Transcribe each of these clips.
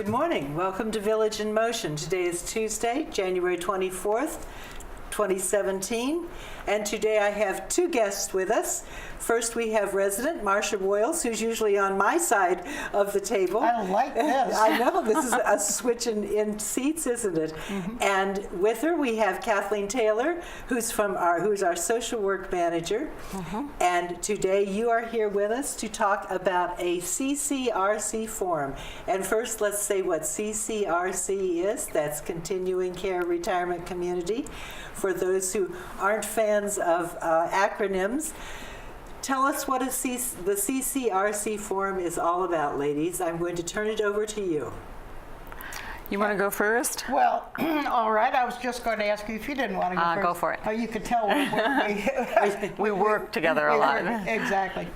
Good morning. Welcome to Village in Motion. Today is Tuesday, January 24th, 2017, and today I have two guests with us. First, we have resident Marcia Boyles, who's usually on my side of the table. I like this. I know, this is a switch in seats, isn't it? Mm-hmm. And with her, we have Kathleen Taylor, who's our social work manager. Mm-hmm. And today, you are here with us to talk about a CCRC forum. And first, let's say what CCRC is. That's Continuing Care Retirement Community. For those who aren't fans of acronyms, tell us what the CCRC forum is all about, ladies. I'm going to turn it over to you. You want to go first? Well, all right. I was just going to ask you if you didn't want to go first. Go for it. Oh, you could tell we work together a lot. Exactly.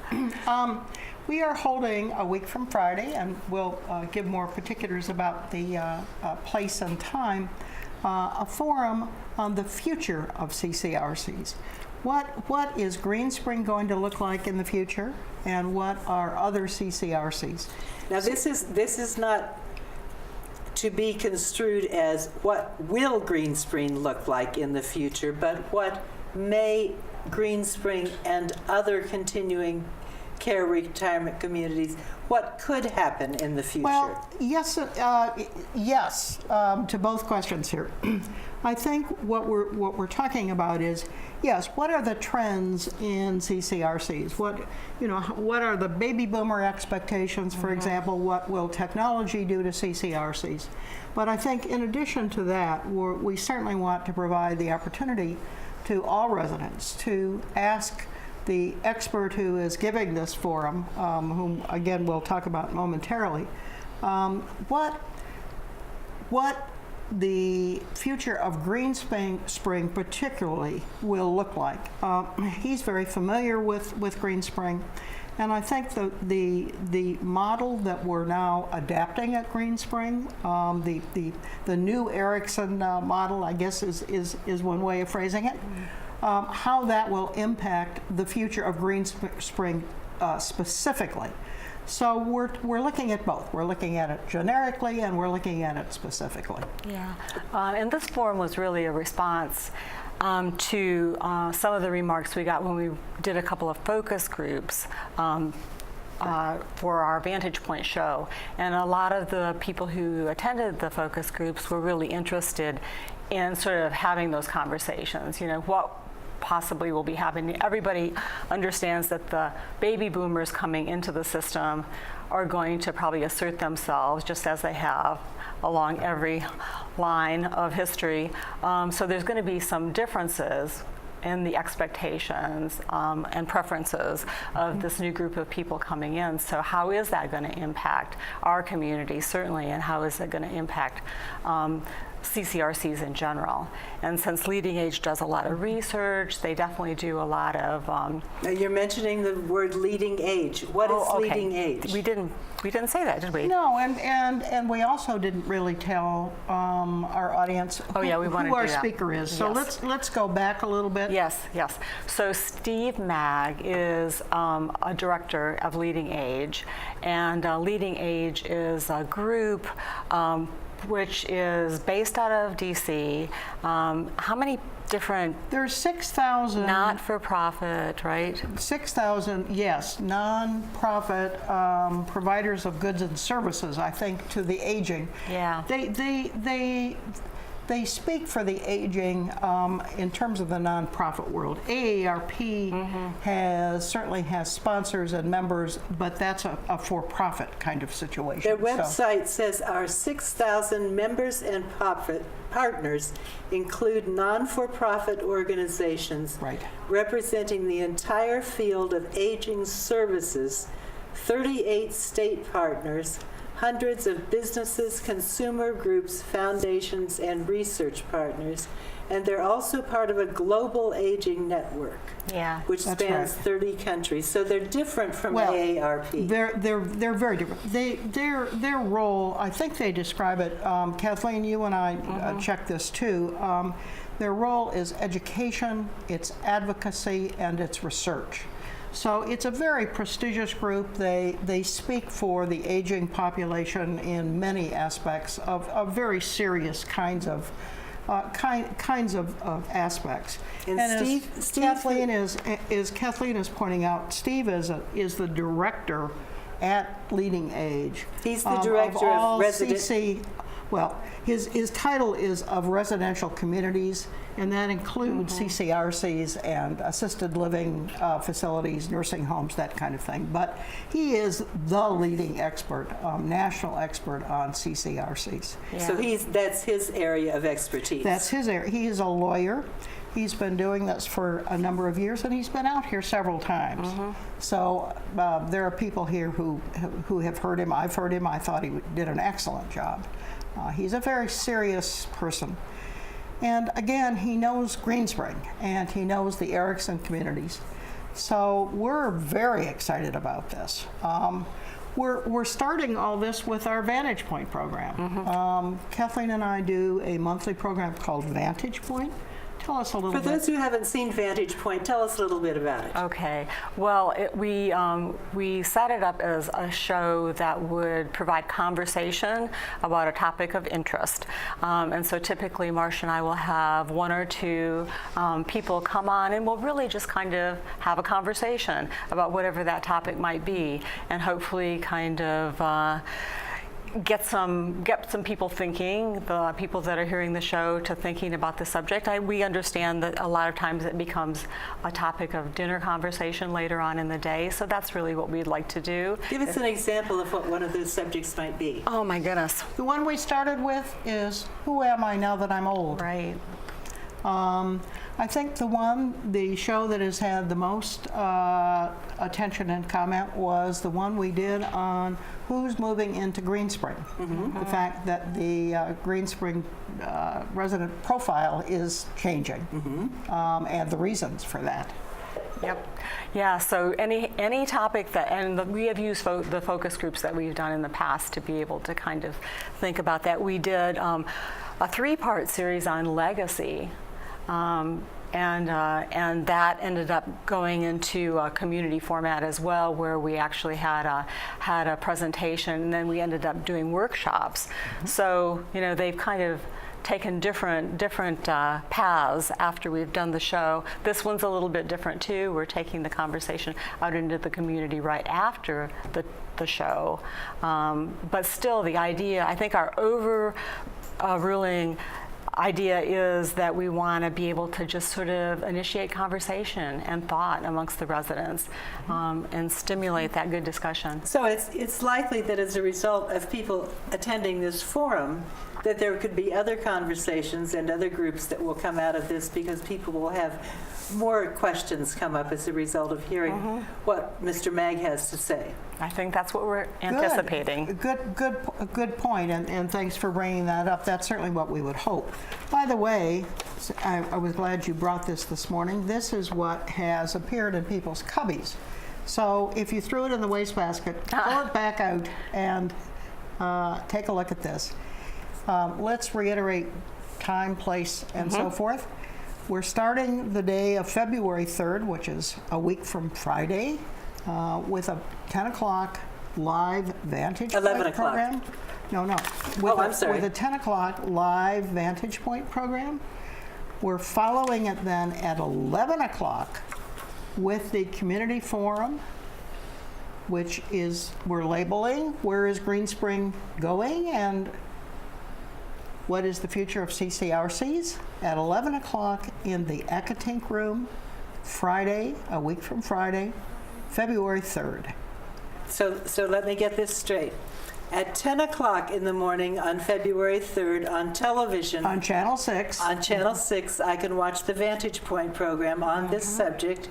We are holding a week from Friday, and we'll give more particulars about the place and time, a forum on the future of CCRCs. What is Greenspring going to look like in the future, and what are other CCRCs? Now, this is not to be construed as what will Greenspring look like in the future, but what may Greenspring and other continuing care retirement communities, what could happen in the future? Well, yes, to both questions here. I think what we're talking about is, yes, what are the trends in CCRCs? What are the baby boomer expectations, for example? What will technology do to CCRCs? But I think in addition to that, we certainly want to provide the opportunity to all residents to ask the expert who is giving this forum, whom again we'll talk about momentarily, what the future of Greenspring particularly will look like. He's very familiar with Greenspring, and I think the model that we're now adapting at Greenspring, the new Erickson model, I guess is one way of phrasing it. How that will impact the future of Greenspring specifically. So we're looking at both. We're looking at it generically, and we're looking at it specifically. Yeah, and this forum was really a response to some of the remarks we got when we did a couple of focus groups for our Vantage Point show. And a lot of the people who attended the focus groups were really interested in sort of having those conversations. What possibly will be happening. Everybody understands that the baby boomers coming into the system are going to probably assert themselves just as they have along every line of history. So there's going to be some differences in the expectations and preferences of this new group of people coming in. So how is that going to impact our community, certainly, and how is it going to impact CCRCs in general? And since Leading Age does a lot of research, they definitely do a lot of. Now you're mentioning the word leading age. What is leading age? We didn't say that, did we? No, and we also didn't really tell our audience who our speaker is. So let's go back a little bit. Yes. So Steve Magg is a director of Leading Age, and Leading Age is a group which is based out of DC. How many different? There's 6,000. Not-for-profit, right? 6,000, yes, non-profit providers of goods and services, I think, to the aging. Yeah. They speak for the aging in terms of the nonprofit world. AARP certainly has sponsors and members, but that's a for-profit kind of situation. Their website says our 6,000 members and partners include non-for-profit organizations representing the entire field of aging services, 38 state partners, hundreds of businesses, consumer groups, foundations, and research partners. And they're also part of a global aging network, which spans 30 countries. So they're different from AARP. They're very different. Their role, I think they describe it, Kathleen, you and I checked this too. Their role is education, it's advocacy, and it's research. So it's a very prestigious group. They speak for the aging population in many aspects of very serious kinds of aspects. And as Steve Kathleen is pointing out, Steve is the director at Leading Age. He's the director of resident. Well, his title is of residential communities, and that includes CCRCs and assisted living facilities, nursing homes, that kind of thing. But he is the leading expert, national expert on CCRCs. Yeah. So that's his area of expertise. That's his area. He is a lawyer. He's been doing this for a number of years, and he's been out here several times. So there are people here who have heard him. I've heard him. I thought he did an excellent job. He's a very serious person. And again, he knows Greenspring, and he knows the Erickson communities. So we're very excited about this. We're starting all this with our Vantage Point program. Kathleen and I do a monthly program called Vantage Point. Tell us a little bit. For those who haven't seen Vantage Point, tell us a little bit about it. Okay. Well, we set it up as a show that would provide conversation about a topic of interest. And so typically Marcia and I will have one or two people come on, and we'll really just kind of have a conversation about whatever that topic might be, and hopefully kind of get some people thinking, the people that are hearing the show, to thinking about the subject. We understand that a lot of times it becomes a topic of dinner conversation later on in the day, so that's really what we'd like to do. Give us an example of what one of those subjects might be. Oh my goodness. The one we started with is, who am I now that I'm old? Right. I think the show that has had the most attention and comment was the one we did on who's moving into Greenspring. The fact that the Greenspring resident profile is changing, and the reasons for that. Yep. Yeah, so any topic that, and we have used the focus groups that we've done in the past to be able to kind of think about that. We did a 3-part series on legacy. And that ended up going into a community format as well, where we actually had a presentation, and then we ended up doing workshops. So they've kind of taken different paths after we've done the show. This one's a little bit different too. We're taking the conversation out into the community right after the show, but still the idea, I think our overruling idea is that we want to be able to just sort of initiate conversation and thought amongst the residents, and stimulate that good discussion. So it's likely that as a result of people attending this forum, that there could be other conversations and other groups that will come out of this, because people will have more questions come up as a result of hearing what Mr. Mag has to say. I think that's what we're anticipating. Good point, and thanks for bringing that up. That's certainly what we would hope. By the way, I was glad you brought this morning. This is what has appeared in people's cubbies. So if you threw it in the wastebasket, pull it back out and take a look at this. Let's reiterate time, place, and so forth. We're starting the day of February 3rd, which is a week from Friday, with a 10 o'clock live Vantage Point 11 o'clock. program. No. I'm sorry. With a 10 o'clock live Vantage Point program. We're following it then at 11 o'clock with the community forum, which is, we're labeling where is Greenspring going and what is the future of CCRCs, at 11 o'clock in the Ekatink room, Friday, a week from Friday, February 3rd. So let me get this straight. At 10 o'clock in the morning on February 3rd on television, On Channel 6. on Channel 6, I can watch the Vantage Point program on this subject.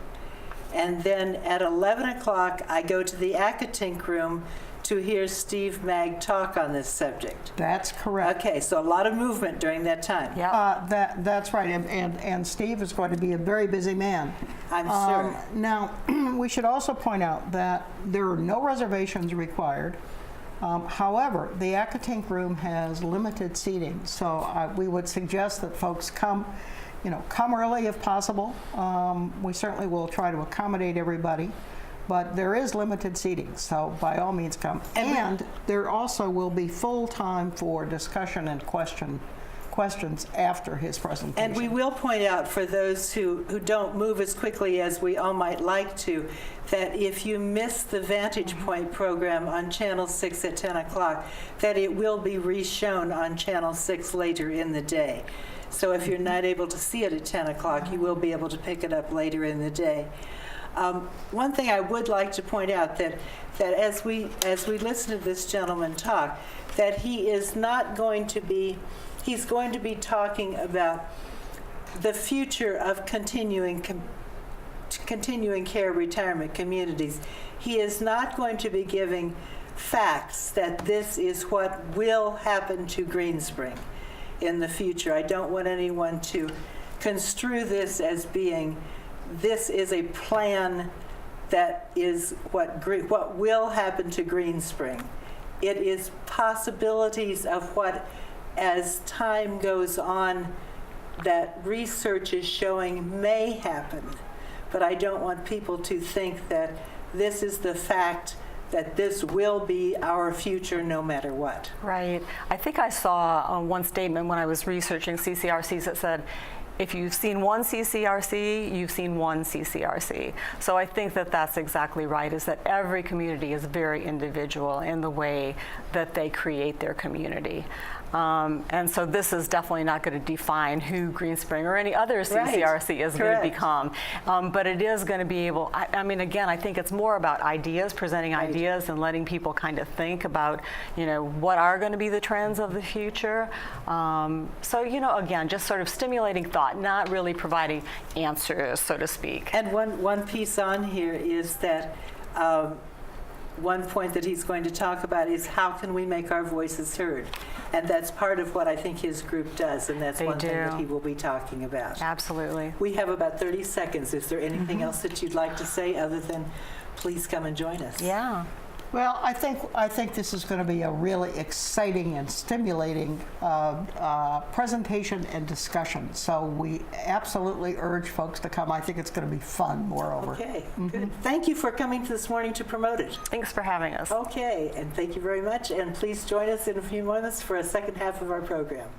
And then at 11 o'clock, I go to the Ekatink room to hear Steve Mag talk on this subject. That's correct. Okay, so a lot of movement during that time. Yeah. That's right, and Steve is going to be a very busy man. I'm sure. Now, we should also point out that there are no reservations required. However, the Ekatink room has limited seating, so we would suggest that folks come early if possible. We certainly will try to accommodate everybody. but there is limited seating, so by all means come. And there also will be full time for discussion and questions after his presentation. And we will point out for those who don't move as quickly as we all might like to, that if you miss the Vantage Point program on Channel 6 at 10 o'clock, that it will be reshown on Channel 6 later in the day. So if you're not able to see it at 10 o'clock, you will be able to pick it up later in the day. One thing I would like to point out that as we listen to this gentleman talk, that he is not going to be, he's going to be talking about the future of continuing care retirement communities. He is not going to be giving facts that this is what will happen to Greenspring in the future. I don't want anyone to construe this as being, this is a plan that is what will happen to Greenspring. It is possibilities of what, as time goes on, that research is showing may happen. But I don't want people to think that this is the fact that this will be our future no matter what. Right. I think I saw one statement when I was researching CCRCs that said, if you've seen one CCRC, you've seen one CCRC. So I think that that's exactly right, is that every community is very individual in the way that they create their community. And so this is definitely not going to define who Greenspring or any other CCRC is going to become. But it is going to be able, I mean, again, I think it's more about ideas, presenting ideas and letting people kind of think about, you know, what are going to be the trends of the future. So, you know, again, just sort of stimulating thought, not really providing answers, so to speak. And one piece on here is that one point that he's going to talk about is how can we make our voices heard? And that's part of what I think his group does, and that's one thing that he will be talking about. Absolutely. We have about 30 seconds. Is there anything else that you'd like to say other than please come and join us? Yeah. Well, I think this is going to be a really exciting and stimulating presentation and discussion. So we absolutely urge folks to come. I think it's going to be fun, moreover. Okay, good. Thank you for coming this morning to promote it. Thanks for having us. Okay, and thank you very much. And please join us in a few moments for a second half of our program.